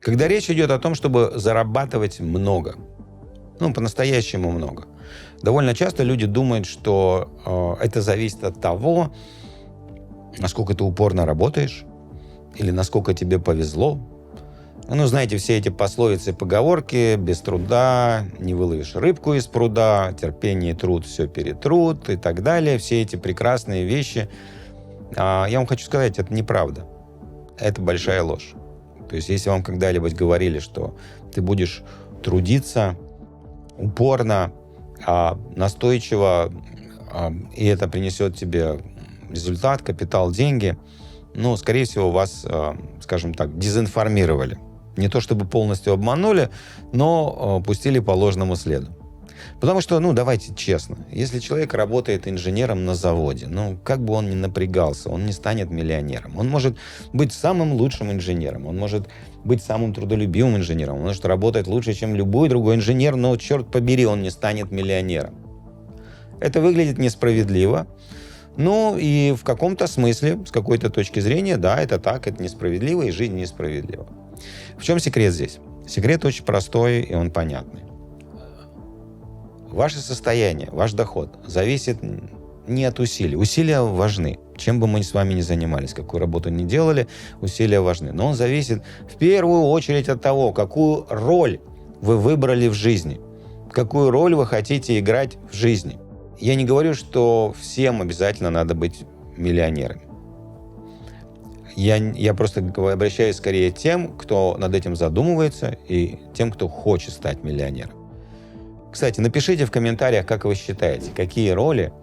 Когда речь идет о том, чтобы зарабатывать много, по-настоящему много, довольно часто люди думают, что это зависит от того, насколько ты упорно работаешь или насколько тебе повезло. Знаете, все эти пословицы и поговорки: без труда не выловишь рыбку из пруда, терпение и труд все перетрут и так далее. Все эти прекрасные вещи. Я вам хочу сказать, это неправда. Это большая ложь. То есть, если вам когда-либо говорили, что ты будешь трудиться упорно, настойчиво, и это принесет тебе результат, капитал, деньги, скорее всего, вас, скажем так, дезинформировали. Не то чтобы полностью обманули, но пустили по ложному следу. Потому что, давайте честно, если человек работает инженером на заводе, как бы он ни напрягался, он не станет миллионером. Он может быть самым лучшим инженером, он может быть самым трудолюбивым инженером, он может работать лучше, чем любой другой инженер, но, черт побери, он не станет миллионером. Это выглядит несправедливо. И в каком-то смысле, с какой-то точки зрения, да, это так, это несправедливо, и жизнь несправедлива. В чем секрет здесь? Секрет очень простой, и он понятный. Ваше состояние, ваш доход зависит не от усилий. Усилия важны. Чем бы мы с вами ни занимались, какую работу ни делали, усилия важны. Но он зависит в первую очередь от того, какую роль вы выбрали в жизни, какую роль вы хотите играть в жизни. Я не говорю, что всем обязательно надо быть миллионерами. Я просто обращаюсь скорее к тем, кто над этим задумывается, и тем, кто хочет стать миллионером. Кстати, напишите в комментариях, как вы считаете, какие роли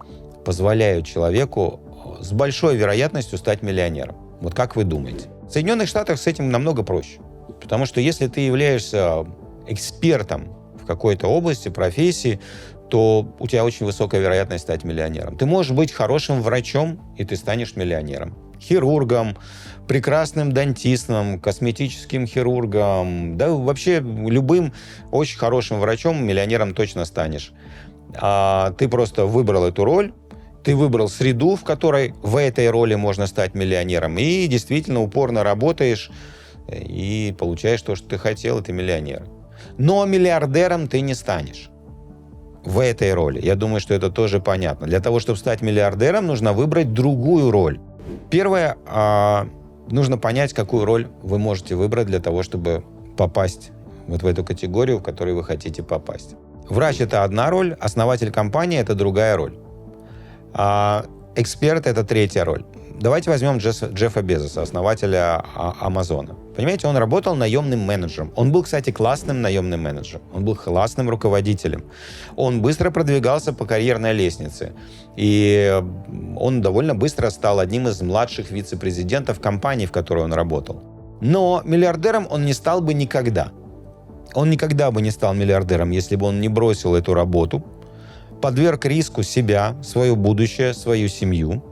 позволяют человеку с большой вероятностью стать миллионером. Вот как вы думаете? В Соединенных Штатах с этим намного проще. Потому что если ты являешься экспертом в какой-то области, профессии, то у тебя очень высокая вероятность стать миллионером. Ты можешь быть хорошим врачом, и ты станешь миллионером. Хирургом, прекрасным дантистом, косметическим хирургом, да вообще любым очень хорошим врачом, миллионером точно станешь. Ты просто выбрал эту роль, ты выбрал среду, в которой в этой роли можно стать миллионером, и действительно упорно работаешь, и получаешь то, что ты хотел, и ты миллионер. Но миллиардером ты не станешь в этой роли. Я думаю, что это тоже понятно. Для того, чтобы стать миллиардером, нужно выбрать другую роль. Первое, нужно понять, какую роль вы можете выбрать для того, чтобы попасть вот в эту категорию, в которую вы хотите попасть. Врач – это одна роль, основатель компании – это другая роль. Эксперт – это третья роль. Давайте возьмем Джеффа Безоса, основателя Амазона. Понимаете, он работал наемным менеджером. Он был, кстати, классным наемным менеджером. Он был классным руководителем. Он быстро продвигался по карьерной лестнице. И он довольно быстро стал одним из младших вице-президентов компании, в которой он работал. Но миллиардером он не стал бы никогда. Он никогда бы не стал миллиардером, если бы он не бросил эту работу, подверг риску себя, свое будущее, свою семью,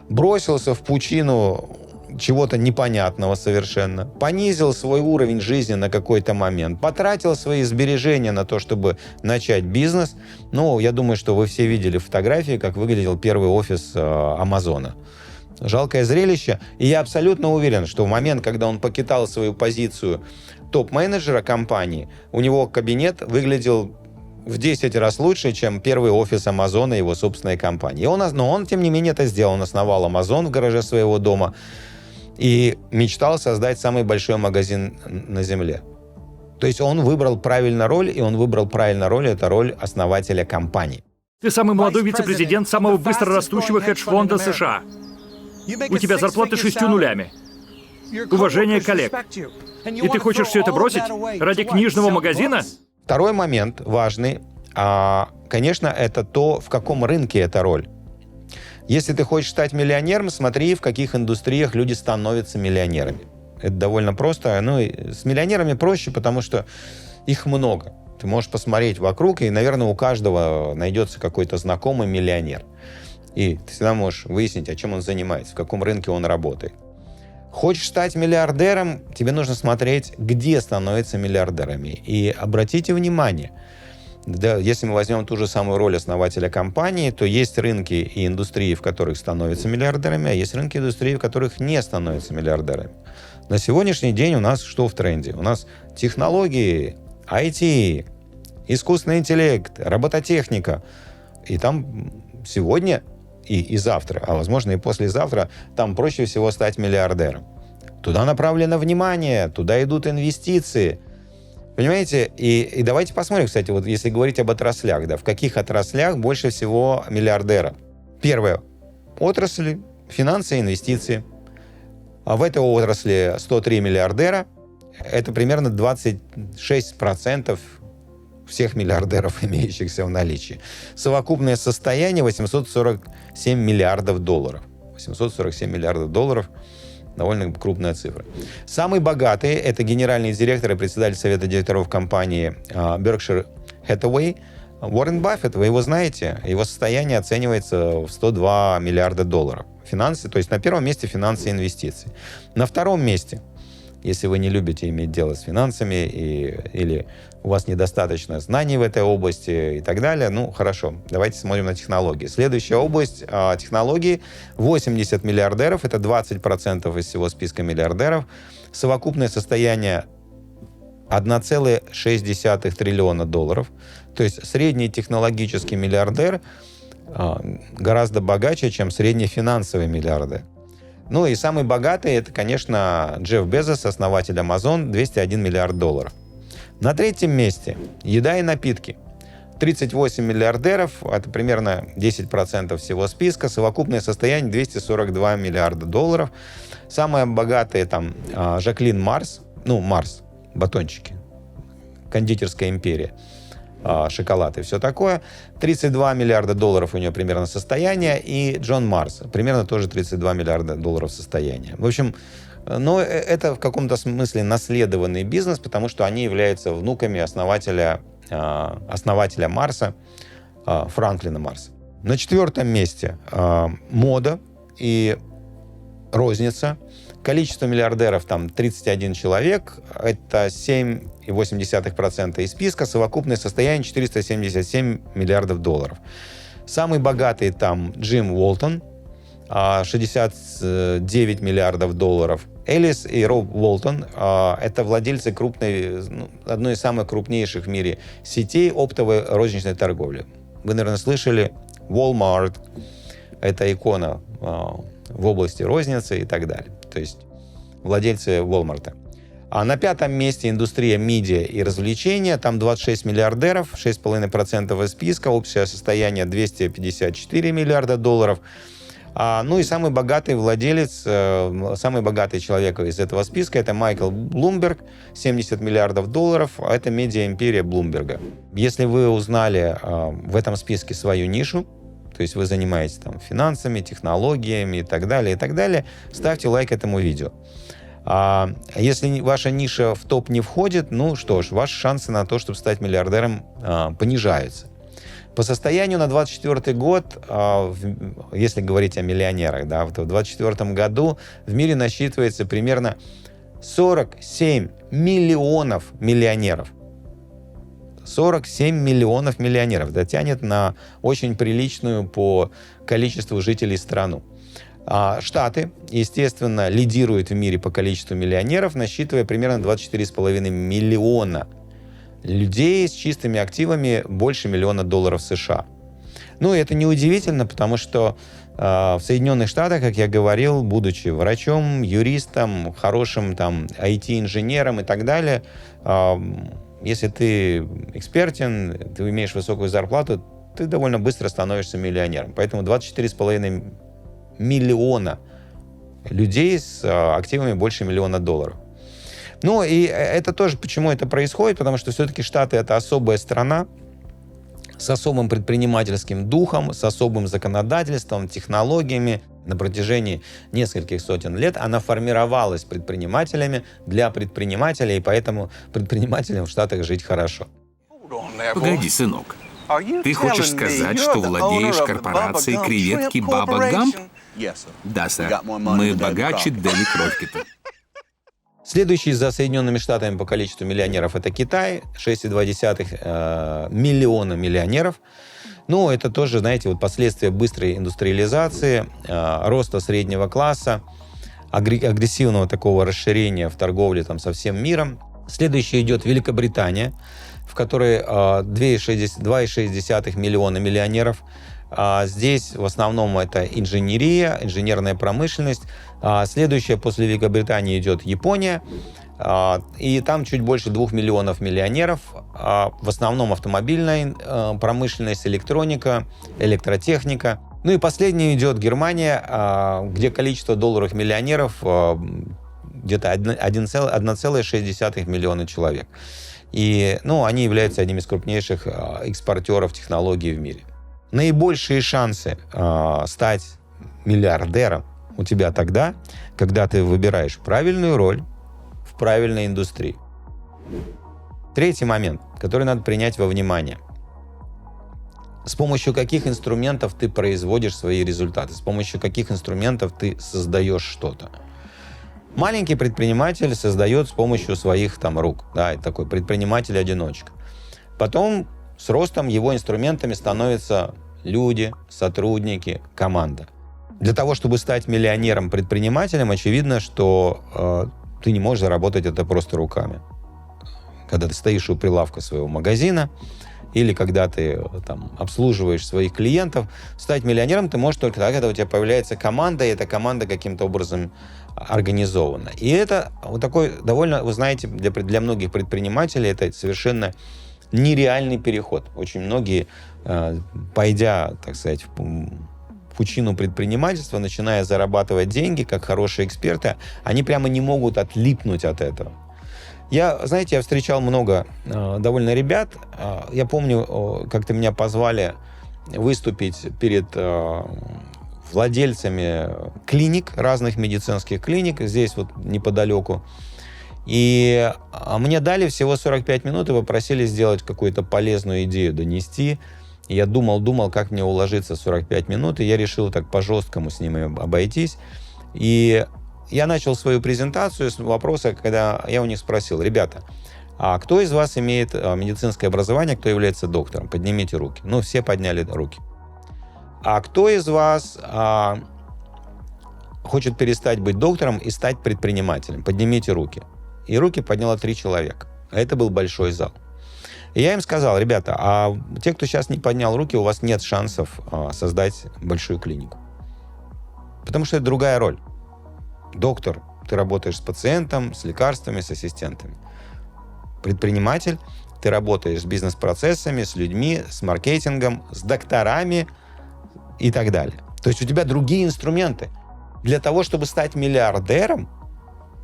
бросился в пучину чего-то непонятного совершенно, понизил свой уровень жизни на какой-то момент, потратил свои сбережения на то, чтобы начать бизнес. Я думаю, что вы все видели фотографии, как выглядел первый офис Амазона. Жалкое зрелище. И я абсолютно уверен, что в момент, когда он покидал свою позицию топ-менеджера компании, у него кабинет выглядел в 10 раз лучше, чем первый офис Амазона и его собственной компании. Но он, тем не менее, это сделал. Он основал Амазон в гараже своего дома и мечтал создать самый большой магазин на Земле. То есть он выбрал правильную роль, и он выбрал правильную роль – это роль основателя компании. Ты самый молодой вице-президент самого быстро растущего хедж-фонда США. У тебя зарплата 6 нулями. Уважение коллег. И ты хочешь все это бросить ради книжного магазина? Второй момент важный, конечно, это то, в каком рынке эта роль. Если ты хочешь стать миллионером, смотри, в каких индустриях люди становятся миллионерами. Это довольно просто. И с миллионерами проще, потому что их много. Ты можешь посмотреть вокруг, и, наверное, у каждого найдется какой-то знакомый миллионер. И ты всегда можешь выяснить, о чем он занимается, в каком рынке он работает. Хочешь стать миллиардером, тебе нужно смотреть, где становятся миллиардерами. И обратите внимание, да, если мы возьмем ту же самую роль основателя компании, то есть рынки и индустрии, в которых становятся миллиардерами, а есть рынки и индустрии, в которых не становятся миллиардерами. На сегодняшний день у нас что в тренде? У нас технологии, IT, искусственный интеллект, робототехника. И там сегодня и завтра, а возможно и послезавтра, там проще всего стать миллиардером. Туда направлено внимание, туда идут инвестиции. Понимаете? И давайте посмотрим, кстати, вот если говорить об отраслях, да, в каких отраслях больше всего миллиардеров. Первая отрасль – финансы и инвестиции. А в этой отрасли 103 миллиардера. Это примерно 26% всех миллиардеров, имеющихся в наличии. Совокупное состояние 847 миллиардов долларов. 847 миллиардов долларов – довольно крупная цифра. Самый богатый – это генеральный директор и председатель совета директоров компании Berkshire Hathaway Уоррен Баффет. Вы его знаете. Его состояние оценивается в 102 миллиарда долларов. Финансы, то есть на первом месте финансы и инвестиции. На втором месте, если вы не любите иметь дело с финансами или у вас недостаточно знаний в этой области и так далее, ну, хорошо, давайте смотрим на технологии. Следующая область — технологии. 80 миллиардеров, это 20% из всего списка миллиардеров. Совокупное состояние 1,6 триллиона долларов. То есть средний технологический миллиардер гораздо богаче, чем средний финансовый миллиардер. Ну и самый богатый — это, конечно, Джефф Безос, основатель Amazon, 201 миллиард долларов. На третьем месте еда и напитки. 38 миллиардеров, это примерно 10% всего списка, совокупное состояние 242 миллиарда долларов. Самые богатые там Жаклин Марс, Марс, батончики, кондитерская империя, шоколад и все такое. 32 миллиарда долларов у нее примерно состояние. И Джон Марс, примерно тоже 32 миллиарда долларов состояния. В общем, это в каком-то смысле наследованный бизнес, потому что они являются внуками основателя Марса, Франклина Марса. На четвертом месте мода и розница. Количество миллиардеров там 31 человек, это 7,8% из списка, совокупное состояние 477 миллиардов долларов. Самый богатый там Джим Уолтон, 69 миллиардов долларов. Элис и Роб Уолтон — это владельцы одной из самых крупнейших в мире сетей оптовой розничной торговли. Вы, наверное, слышали Walmart, это икона в области розницы и так далее. То есть владельцы Walmart. А на пятом месте индустрия медиа и развлечения. Там 26 миллиардеров, 6,5% из списка. Общее состояние 254 миллиарда долларов. И самый богатый владелец, самый богатый человек из этого списка — это Майкл Блумберг, 70 миллиардов долларов. Это медиа-империя Блумберга. Если вы узнали в этом списке свою нишу, то есть вы занимаетесь там финансами, технологиями и так далее, ставьте лайк этому видео. А если ваша ниша в топ не входит, ваши шансы на то, чтобы стать миллиардером, понижаются. По состоянию на 2024 год, если говорить о миллионерах, в 2024 году в мире насчитывается примерно 47 миллионов миллионеров. 47 миллионов миллионеров. Тянет на очень приличную по количеству жителей страну. Штаты, естественно, лидируют в мире по количеству миллионеров, насчитывая примерно 24,5 миллиона людей с чистыми активами больше $1 миллиона США. И это неудивительно, потому что в Соединенных Штатах, как я говорил, будучи врачом, юристом, хорошим IT-инженером и так далее, если ты экспертен, ты имеешь высокую зарплату, ты довольно быстро становишься миллионером. Поэтому 24,5 миллиона людей с активами больше $1 миллиона. И это тоже, почему это происходит, потому что все-таки Штаты — это особая страна с особым предпринимательским духом, с особым законодательством, технологиями. На протяжении нескольких сотен лет она формировалась предпринимателями для предпринимателей, и поэтому предпринимателям в Штатах жить хорошо. Погоди, сынок. Ты хочешь сказать, что владеешь корпорацией креветки Баба Гамп? Да, сэр. Мы богаче Дэви Крофкета. Следующий за Соединенными Штатами по количеству миллионеров — это Китай, 6,2 миллиона миллионеров. Это тоже, последствия быстрой индустриализации, роста среднего класса. агрессивного такого расширения в торговле там, со всем миром. Следующее идет Великобритания, в которой 2,6 миллиона миллионеров. Здесь в основном это инженерия, инженерная промышленность. Следующая после Великобритании идет Япония. И там чуть больше 2 миллионов миллионеров. В основном автомобильная промышленность, электроника, электротехника. Ну и последний идет Германия, где количество долларовых миллионеров где-то 1,6 миллиона человек. И они являются одним из крупнейших экспортеров технологий в мире. Наибольшие шансы стать миллиардером у тебя тогда, когда ты выбираешь правильную роль в правильной индустрии. Третий момент, который надо принять во внимание. С помощью каких инструментов ты производишь свои результаты, с помощью каких инструментов ты создаешь что-то. Маленький предприниматель создает с помощью своих рук, это такой предприниматель-одиночка. Потом с ростом его инструментами становятся люди, сотрудники, команда. Для того, чтобы стать миллионером-предпринимателем, очевидно, что ты не можешь заработать это просто руками. Когда ты стоишь у прилавка своего магазина, или когда ты обслуживаешь своих клиентов, стать миллионером ты можешь только тогда, когда у тебя появляется команда, и эта команда каким-то образом организована. И это такой довольно, вы знаете, для многих предпринимателей это совершенно нереальный переход. Очень многие, пойдя, так сказать, в пучину предпринимательства, начиная зарабатывать деньги, как хорошие эксперты, они прямо не могут отлипнуть от этого. Я встречал много довольно ребят. Я помню, как-то меня позвали выступить перед владельцами клиник, разных медицинских клиник, здесь неподалеку. И мне дали всего 45 минут и попросили сделать какую-то полезную идею, донести. И я думал, как мне уложиться в 45 минут, и я решил так по-жесткому с ними обойтись. И я начал свою презентацию с вопроса, когда я у них спросил: ребята, а кто из вас имеет медицинское образование, кто является доктором? Поднимите руки. Все подняли руки. А кто из вас хочет перестать быть доктором и стать предпринимателем? Поднимите руки. И руки подняло 3 человека. Это был большой зал. И я им сказал: ребята, а те, кто сейчас не поднял руки, у вас нет шансов создать большую клинику. Потому что это другая роль. Доктор, ты работаешь с пациентом, с лекарствами, с ассистентами. Предприниматель, ты работаешь с бизнес-процессами, с людьми, с маркетингом, с докторами и так далее. То есть у тебя другие инструменты. Для того, чтобы стать миллиардером,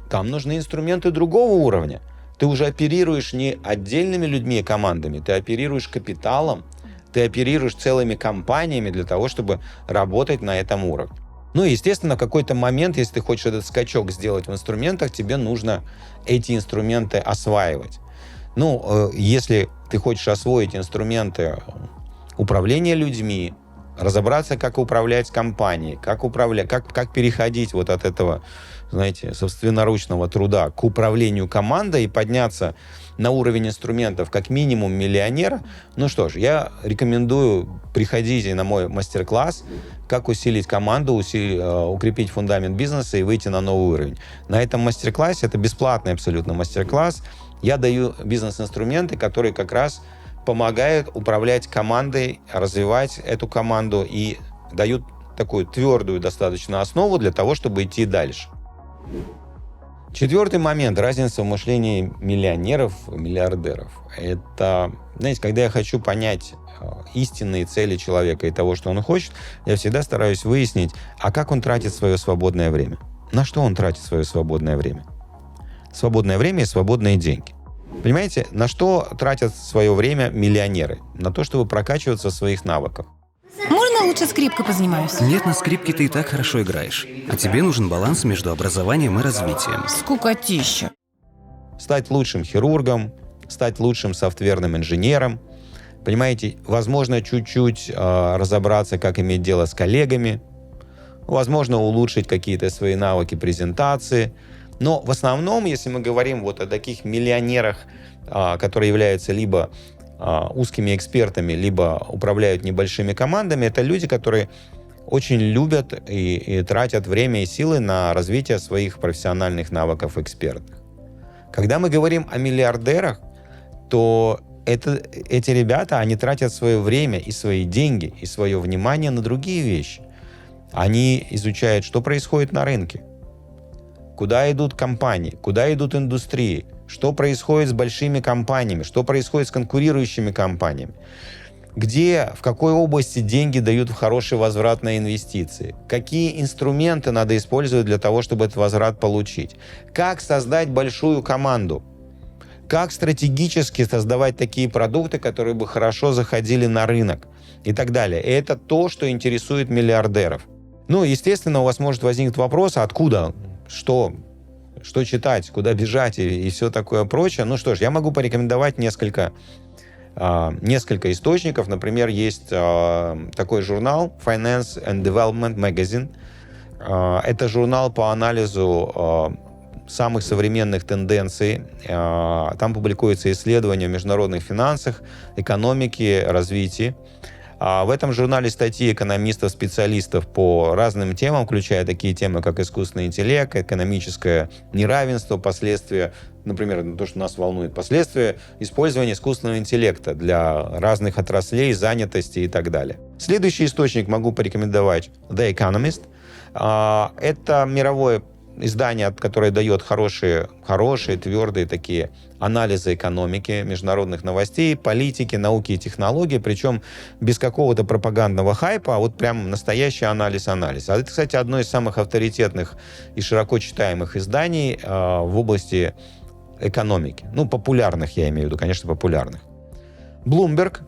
там нужны инструменты другого уровня. Ты уже оперируешь не отдельными людьми и командами, ты оперируешь капиталом, ты оперируешь целыми компаниями для того, чтобы работать на этом уровне. Естественно, в какой-то момент, если ты хочешь этот скачок сделать в инструментах, тебе нужно эти инструменты осваивать. Если ты хочешь освоить инструменты управления людьми, разобраться, как управлять компанией, как переходить от этого, собственноручного труда к управлению командой и подняться на уровень инструментов как минимум миллионера, я рекомендую, приходите на мой мастер-класс, как усилить команду, укрепить фундамент бизнеса и выйти на новый уровень. На этом мастер-классе, это бесплатный абсолютно мастер-класс, я даю бизнес-инструменты, которые как раз помогают управлять командой, развивать эту команду и дают такую твердую достаточно основу для того, чтобы идти дальше. Четвертый момент – разница в мышлении миллионеров и миллиардеров. Это, когда я хочу понять истинные цели человека и того, что он хочет, я всегда стараюсь выяснить, а как он тратит свое свободное время. На что он тратит свое свободное время? Свободное время и свободные деньги. Понимаете, на что тратят свое время миллионеры? На то, чтобы прокачиваться в своих навыках. Можно лучше скрипкой позанимаюсь? Нет, на скрипке ты и так хорошо играешь. А тебе нужен баланс между образованием и развитием. Скукотища. Стать лучшим хирургом, стать лучшим софтверным инженером. Понимаете, возможно, чуть-чуть разобраться, как иметь дело с коллегами. Возможно, улучшить какие-то свои навыки презентации. Но в основном, если мы говорим о таких миллионерах, которые являются либо узкими экспертами, либо управляют небольшими командами, это люди, которые очень любят и тратят время и силы на развитие своих профессиональных навыков экспертных. Когда мы говорим о миллиардерах, то эти ребята, они тратят свое время и свои деньги, и свое внимание на другие вещи. Они изучают, что происходит на рынке, куда идут компании, куда идут индустрии, что происходит с большими компаниями, что происходит с конкурирующими компаниями, где, в какой области деньги дают хороший возврат на инвестиции, какие инструменты надо использовать для того, чтобы этот возврат получить, как создать большую команду, как стратегически создавать такие продукты, которые бы хорошо заходили на рынок и так далее. И это то, что интересует миллиардеров. Ну, естественно, у вас может возникнуть вопрос, откуда, что читать, куда бежать и все такое прочее. Ну что ж, я могу порекомендовать несколько источников. Например, есть такой журнал Finance and Development Magazine. Это журнал по анализу самых современных тенденций. Там публикуются исследования в международных финансах, экономике, развитии. В этом журнале статьи экономистов, специалистов по разным темам, включая такие темы, как искусственный интеллект, экономическое неравенство, последствия, например, то, что нас волнует, последствия использования искусственного интеллекта для разных отраслей, занятости и так далее. Следующий источник могу порекомендовать The Economist. Это мировое издание, которое дает хорошие, твердые такие анализы экономики, международных новостей, политики, науки и технологий, причем без какого-то пропагандного хайпа, а вот прям настоящий анализ. А это, кстати, одно из самых авторитетных и широко читаемых изданий в области экономики. Ну, популярных, я имею в виду, конечно, популярных. Bloomberg.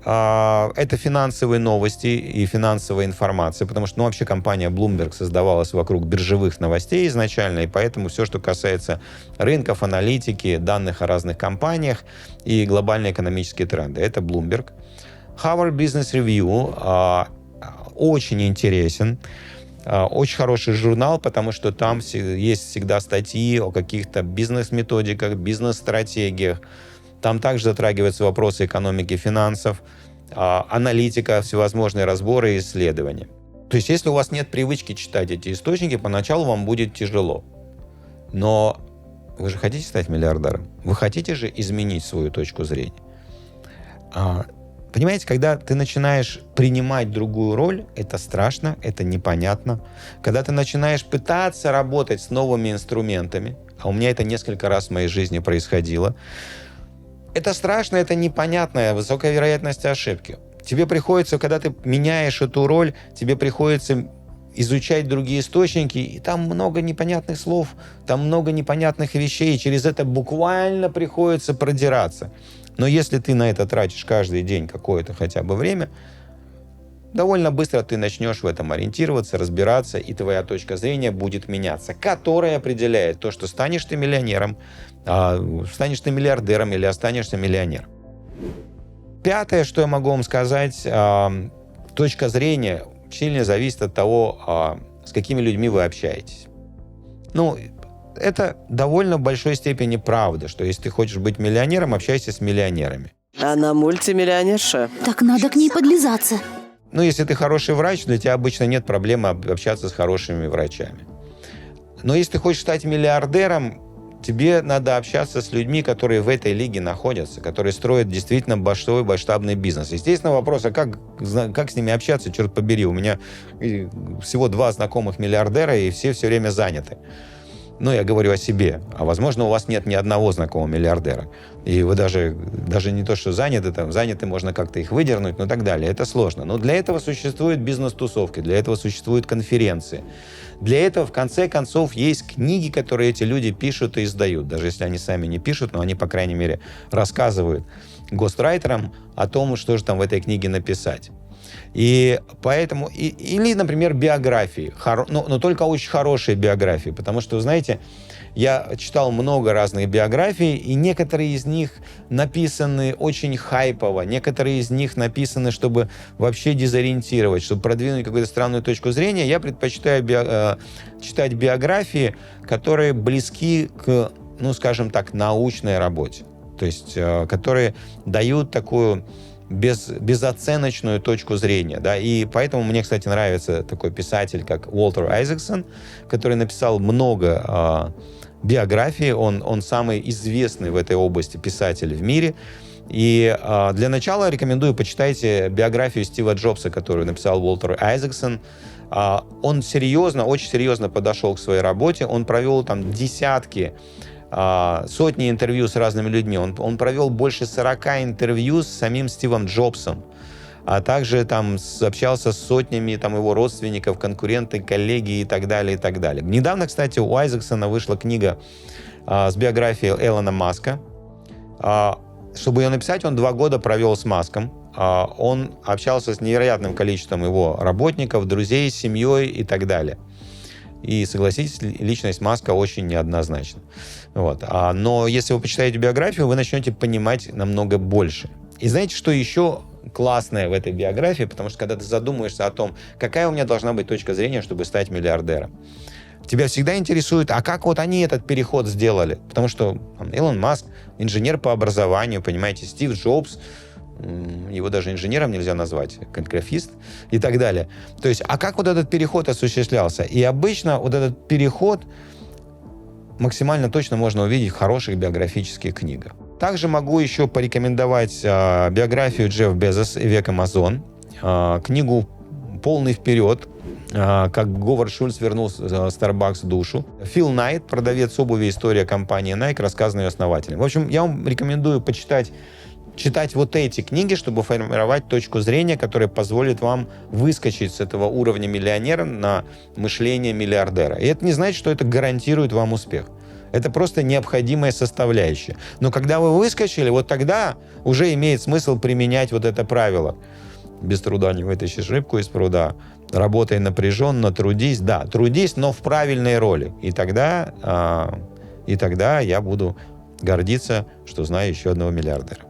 Это финансовые новости и финансовая информация, потому что, вообще компания Bloomberg создавалась вокруг биржевых новостей изначально, и поэтому все, что касается рынков, аналитики, данных о разных компаниях и глобальные экономические тренды, это Bloomberg. Harvard Business Review очень интересен, очень хороший журнал, потому что там есть всегда статьи о каких-то бизнес-методиках, бизнес-стратегиях. Там также затрагиваются вопросы экономики, финансов, аналитика, всевозможные разборы и исследования. То есть, если у вас нет привычки читать эти источники, поначалу вам будет тяжело. Но вы же хотите стать миллиардером? Вы хотите же изменить свою точку зрения? Понимаете, когда ты начинаешь принимать другую роль, это страшно, это непонятно. Когда ты начинаешь пытаться работать с новыми инструментами, а у меня это несколько раз в моей жизни происходило, это страшно, это непонятно, высокая вероятность ошибки. Тебе приходится, когда ты меняешь эту роль, тебе приходится изучать другие источники, и там много непонятных слов, там много непонятных вещей, и через это буквально приходится продираться. Но если ты на это тратишь каждый день какое-то хотя бы время, довольно быстро ты начнешь в этом ориентироваться, разбираться, и твоя точка зрения будет меняться, которая определяет то, что станешь ты миллионером, станешь ты миллиардером или останешься миллионером. Пятое, что я могу вам сказать, точка зрения сильно зависит от того, с какими людьми вы общаетесь. Ну, это довольно в большой степени правда, что если ты хочешь быть миллионером, общайся с миллионерами. Она мультимиллионерша. Так надо к ней подлизаться. Ну, если ты хороший врач, для тебя обычно нет проблемы общаться с хорошими врачами. Но если ты хочешь стать миллиардером, тебе надо общаться с людьми, которые в этой лиге находятся, которые строят действительно большой масштабный бизнес. Естественно, вопрос, а как с ними общаться, черт побери? У меня всего 2 знакомых миллиардера, и все время заняты. Ну, я говорю о себе. А, возможно, у вас нет ни одного знакомого миллиардера. И вы даже не то, что заняты, можно как-то их выдернуть, ну, и так далее. Это сложно. Но для этого существуют бизнес-тусовки, для этого существуют конференции. Для этого, в конце концов, есть книги, которые эти люди пишут и издают. Даже если они сами не пишут, но они, по крайней мере, рассказывают гострайтерам о том, что же там в этой книге написать. И поэтому... Или, например, биографии. Но только очень хорошие биографии. Потому что, вы знаете, я читал много разных биографий, и некоторые из них написаны очень хайпово, некоторые из них написаны, чтобы вообще дезориентировать, чтобы продвинуть какую-то странную точку зрения. Я предпочитаю читать биографии, которые близки к, ну, скажем так, научной работе. То есть, которые дают такую безоценочную точку зрения. Да? И поэтому мне, кстати, нравится такой писатель, как Уолтер Айзексон, который написал много биографий. Он самый известный в этой области писатель в мире. И для начала рекомендую, почитайте биографию Стива Джобса, которую написал Уолтер Айзексон. Он очень серьезно подошел к своей работе. Он провел там десятки, сотни интервью с разными людьми. Он провел больше 40 интервью с самим Стивом Джобсом, а также там общался с сотнями там, его родственников, конкуренты, коллеги и так далее, и так далее. Недавно, кстати, у Айзексона вышла книга с биографией Элона Маска. Чтобы ее написать, он 2 года провел с Маском. Он общался с невероятным количеством его работников, друзей, семьей и так далее. И, согласитесь, личность Маска очень неоднозначна. Вот. Но если вы почитаете биографию, вы начнете понимать намного больше. И знаете, что еще классное в этой биографии? Потому что когда ты задумаешься о том, какая у меня должна быть точка зрения, чтобы стать миллиардером, тебя всегда интересует, а как вот они этот переход сделали? Потому что Илон Маск инженер по образованию, понимаете, Стив Джобс, его даже инженером нельзя назвать, каллиграфист и так далее. То есть, а как вот этот переход осуществлялся? И обычно вот этот переход максимально точно можно увидеть в хороших биографических книгах. Также могу еще порекомендовать биографию Джеффа Безоса и «Век Амазон», книгу «Полный вперед», как Говард Шульц вернул Starbucks в душу. Фил Найт, продавец обуви, история компании Nike, рассказанная ее основателем. В общем, я вам рекомендую читать вот эти книги, чтобы формировать точку зрения, которая позволит вам выскочить с этого уровня миллионера на мышление миллиардера. И это не значит, что это гарантирует вам успех. Это просто необходимая составляющая. Но когда вы выскочили, вот тогда уже имеет смысл применять вот это правило. Без труда не вытащишь рыбку из пруда. Работай напряженно, трудись. Да, трудись, но в правильной роли. И тогда я буду гордиться, что знаю еще одного миллиардера.